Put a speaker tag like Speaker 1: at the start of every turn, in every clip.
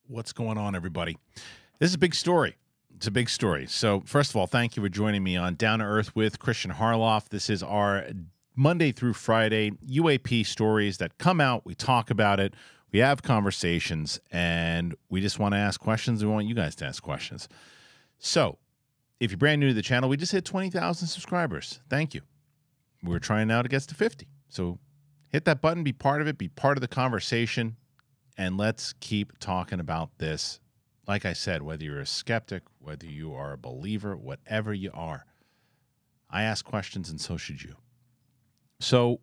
Speaker 1: What's going on, everybody? This is a big story. It's a big story. So, first of all, thank you for joining me on Down to Earth with Christian Harloff. This is our Monday through Friday UAP stories that come out. We talk about it. We have conversations, and we just want to ask questions. We want you guys to ask questions. So, if you're brand new to the channel, we just hit 20,000 subscribers. Thank you. We're trying now to get to 50. So, hit that button, be part of it, be part of the conversation. And let's keep talking about this. Like I said, whether you're a skeptic, whether you are a believer, whatever you are, I ask questions and so should you. So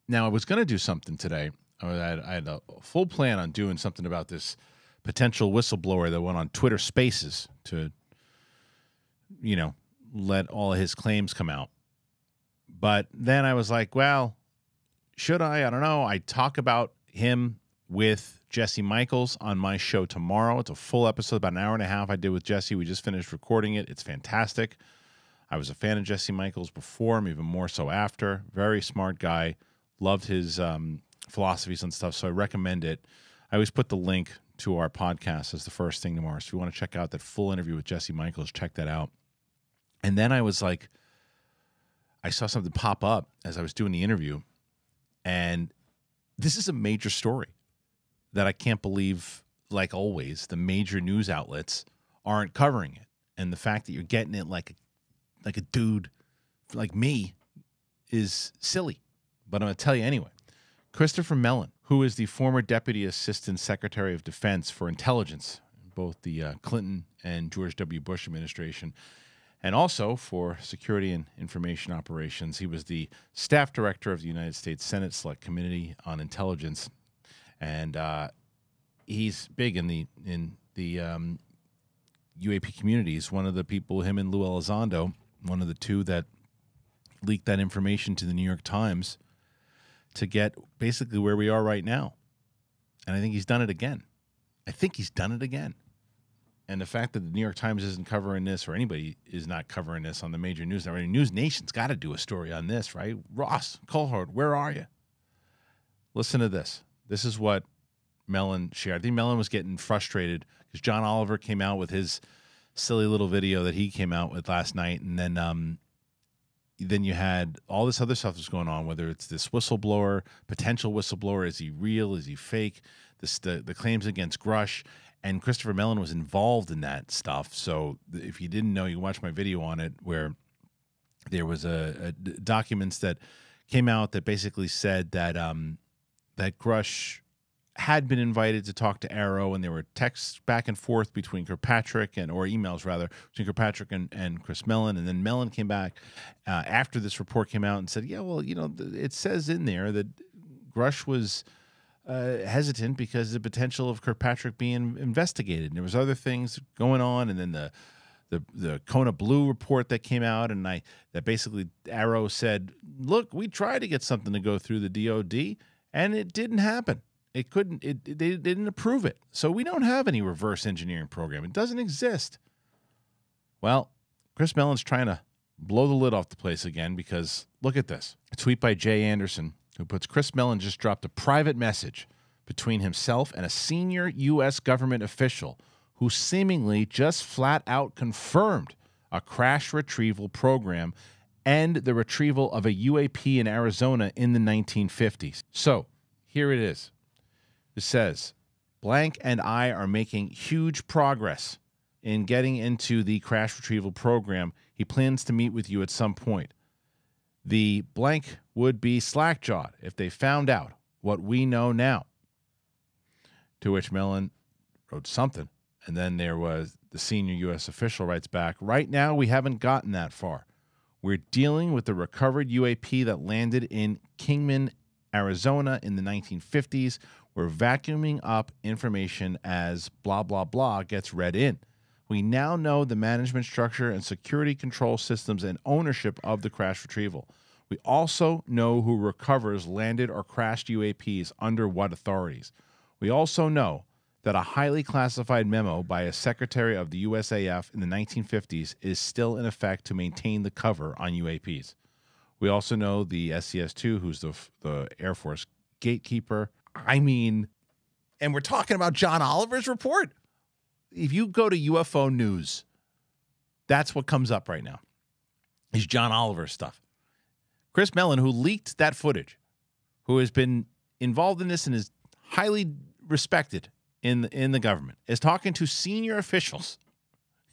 Speaker 1: now I was going to do something today. I had a full plan on doing something about this potential whistleblower that went on Twitter Spaces to, let all of his claims come out. But then I was like, well, should I? I don't know. I talk about him with Jesse Michaels on my show tomorrow. It's a full episode, about an hour and a half I did with Jesse. We just finished recording it. It's fantastic. I was a fan of Jesse Michaels before, even more so after. Very smart guy. Loved his philosophies and stuff, so I recommend it. I always put the link to our podcast as the first thing tomorrow. So if you want to check out that full interview with Jesse Michaels, check that out. And then I was like, I saw something pop up as I was doing the interview, and this is a major story that I can't believe, like always, the major news outlets aren't covering it. And the fact that you're getting it like a dude like me is silly. But I'm going to tell you anyway. Christopher Mellon, who is the former Deputy Assistant Secretary of Defense for Intelligence, in both the Clinton and George W. Bush administration, and also for Security and Information Operations. He was the Staff Director of the United States Senate Select Committee on Intelligence. And he's big in the UAP communities. One of the people, him and Lou Elizondo, one of the two that leaked that information to the New York Times to get basically where we are right now. And I think he's done it again. And the fact that the New York Times isn't covering this, or anybody is not covering this on the major news network, News Nation's got to do a story on this, right? Ross Coulthard, where are you? Listen to this. This is what Mellon shared. I think Mellon was getting frustrated because John Oliver came out with his silly little video that he came out with last night, and then you had all this other stuff that's going on, whether it's this whistleblower, potential whistleblower, is he real, is he fake, the claims against Grush, and Christopher Mellon was involved in that stuff. So if you didn't know, you can watch my video on it where there was documents that came out that basically said that that Grush had been invited to talk to Arrow, and there were texts back and forth between Kirkpatrick or emails rather, between Kirkpatrick and Chris Mellon. And then Mellon came back after this report came out and said, yeah, well, it says in there that Grush was hesitant because of the potential of Kirkpatrick being investigated. And there was other things going on. And then the Kona Blue report that came out, and that basically Arrow said, look, we tried to get something to go through the DOD, and it didn't happen. It couldn't. They didn't approve it. So we don't have any reverse engineering program. It doesn't exist. Well, Chris Mellon's trying to blow the lid off the place again because look at this. A tweet by Jay Anderson, who puts, Chris Mellon just dropped a private message between himself and a senior U.S. government official who seemingly just flat out confirmed a crash retrieval program and the retrieval of a UAP in Arizona in the 1950s. So here it is. It says, blank and I are making huge progress in getting into the crash retrieval program. He plans to meet with you at some point. The blank would be slack-jawed if they found out what we know now. To which Mellon wrote something. And then there was the senior U.S. official writes back, right now we haven't gotten that far. We're dealing with the recovered UAP that landed in Kingman, Arizona in the 1950s. We're vacuuming up information as blah, blah, blah gets read in. We now know the management structure and security control systems and ownership of the crash retrieval. We also know who recovers landed or crashed UAPs under what authorities. We also know that a highly classified memo by a secretary of the USAF in the 1950s is still in effect to maintain the cover on UAPs. We also know the SCS-2, who's the Air Force gatekeeper. I mean, And we're talking about John Oliver's report. If you go to UFO News, that's what comes up right now, is John Oliver's stuff. Chris Mellon, who leaked that footage, who has been involved in this and is highly respected in the government, is talking to senior officials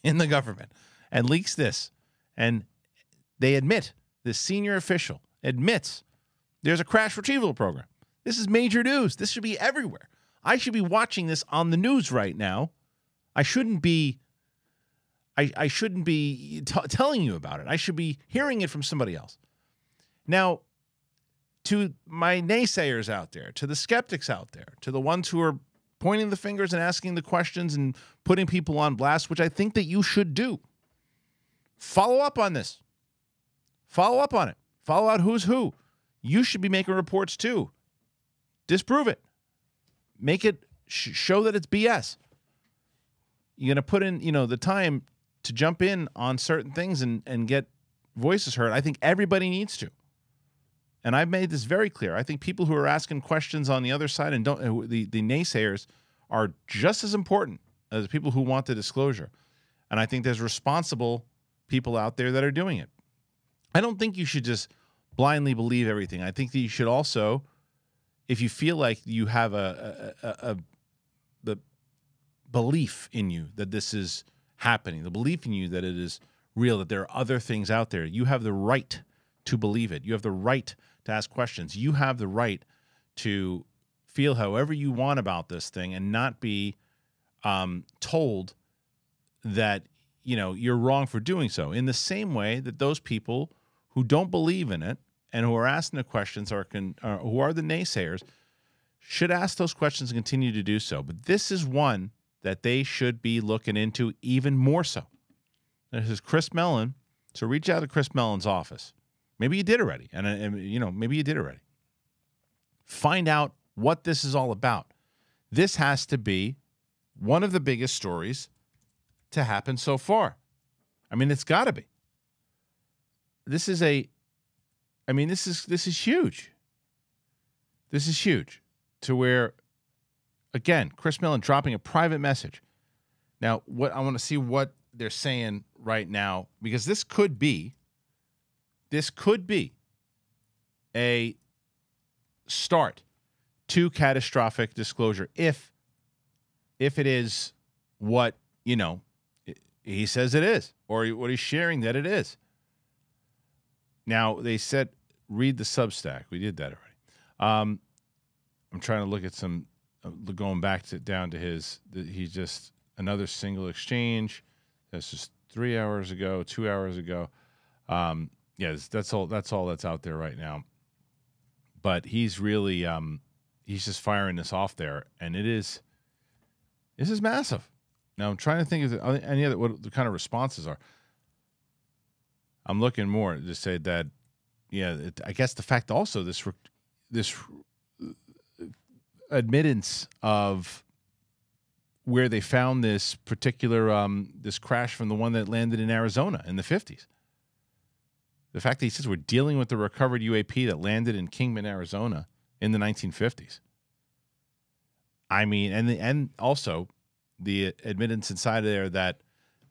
Speaker 1: in the government and leaks this. And they admit, this senior official admits there's a crash retrieval program. This is major news. This should be everywhere. I should be watching this on the news right now. I shouldn't be telling you about it. I should be hearing it from somebody else. Now, to my naysayers out there, to the skeptics out there, to the ones who are pointing the fingers and asking the questions and putting people on blast, which I think that you should do, follow up on this. Follow up on it. Follow out who's who. You should be making reports too. Disprove it. Make it show that it's BS. You're going to put in, the time to jump in on certain things and get voices heard. I think everybody needs to. And I've made this very clear. I think people who are asking questions on the other side and the naysayers are just as important as the people who want the disclosure. And I think there's responsible people out there that are doing it. I don't think you should just blindly believe everything. I think that you should also, if you feel like you have the belief in you that this is happening, the belief in you that it is real, that there are other things out there, you have the right to believe it. You have the right to ask questions. You have the right to feel however you want about this thing and not be told that, you're wrong for doing so. In the same way that those people who don't believe in it and who are asking the questions who are the naysayers should ask those questions and continue to do so. But this is one that they should be looking into even more so. This is Chris Mellon. So reach out to Chris Mellon's office. Maybe you did already. And maybe you did already. Find out what this is all about. This has to be one of the biggest stories to happen so far. I mean, it's got to be. This is huge. This is huge to where, again, Chris Mellon dropping a private message. Now, what I want to see what they're saying right now, because this could be a start to catastrophic disclosure if it is what, he says it is, or what he's sharing that it is. Now, they said, read the Substack. We did that already. I'm trying to look at some, going back down to he's just another single exchange. That's just 3 hours ago, 2 hours ago. That's all that's out there right now. But he's really, he's just firing this off there. And this is massive. Now, I'm trying to think of any other, what the kind of responses are. I'm looking more to say that, I guess the fact also this admittance of where they found this particular this crash from the one that landed in Arizona in the 50s. The fact that he says we're dealing with the recovered UAP that landed in Kingman, Arizona in the 1950s. I mean, and also the admittance inside of there that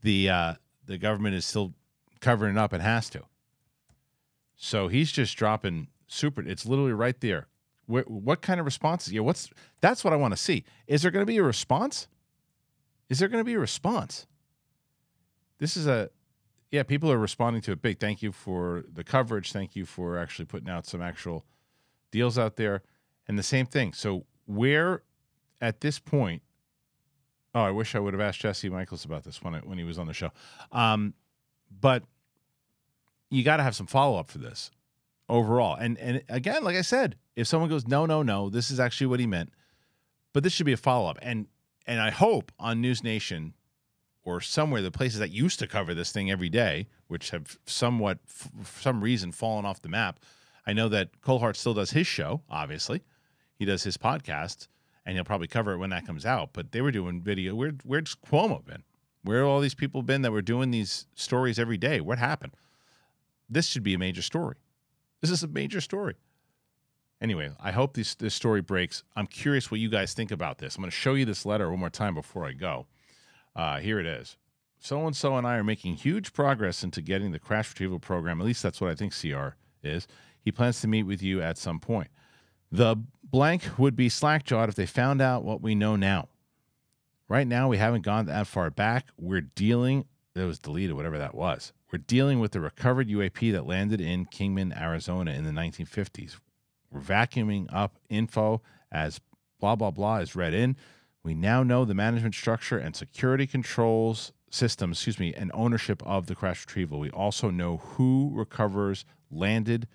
Speaker 1: the government is still covering it up and has to. So he's just dropping super. It's literally right there. What kind of responses? That's what I want to see. Is there going to be a response? This is people are responding to it big. Thank you for the coverage. Thank you for actually putting out some actual deals out there. And the same thing. So where at this point, I wish I would have asked Jesse Michaels about this when he was on the show. But you got to have some follow-up for this overall. And again, like I said, if someone goes, no, this is actually what he meant, but this should be a follow-up. And I hope on News Nation or somewhere, the places that used to cover this thing every day, which have somewhat, for some reason, fallen off the map. I know that Colehart still does his show, obviously. He does his podcast, and he'll probably cover it when that comes out. But they were doing video. Where's Cuomo been? Where have all these people been that were doing these stories every day? What happened? This should be a major story. This is a major story. Anyway, I hope this story breaks. I'm curious what you guys think about this. I'm going to show you this letter one more time before I go. Here it is. So-and-so and I are making huge progress into getting the crash retrieval program. At least that's what I think CR is. He plans to meet with you at some point. The blank would be slack-jawed if they found out what we know now. Right now, we haven't gone that far back. We're dealing, it was deleted, whatever that was. We're dealing with the recovered UAP that landed in Kingman, Arizona in the 1950s. We're vacuuming up info as blah, blah, blah is read in. We now know the management structure and security controls systems, and ownership of the crash retrieval. We also know who recovers landed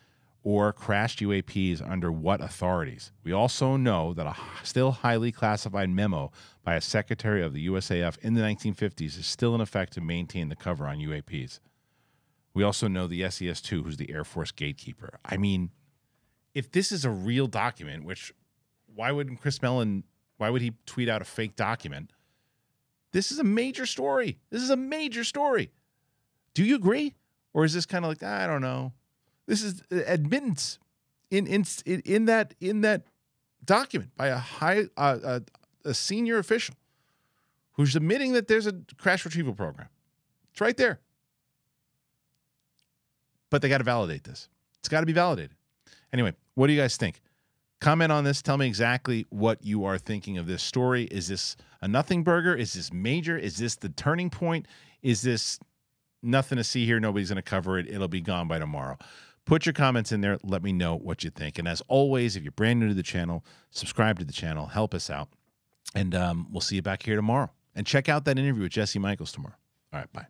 Speaker 1: or crashed UAPs under what authorities. We also know that a still highly classified memo by a secretary of the USAF in the 1950s is still in effect to maintain the cover on UAPs. We also know the SES-2, who's the Air Force gatekeeper. I mean, if this is a real document, which why wouldn't Chris Mellon, why would he tweet out a fake document? This is a major story. This is a major story. Do you agree? Or is this kind of like, I don't know. This is admittance in that document by a senior official who's admitting that there's a crash retrieval program. It's right there. But they got to validate this. It's got to be validated. Anyway, what do you guys think? Comment on this. Tell me exactly what you are thinking of this story. Is this a nothing burger? Is this major? Is this the turning point? Is this nothing to see here? Nobody's going to cover it. It'll be gone by tomorrow. Put your comments in there. Let me know what you think. And as always, if you're brand new to the channel, subscribe to the channel. Help us out. And we'll see you back here tomorrow. And check out that interview with Jesse Michaels tomorrow. All right, bye.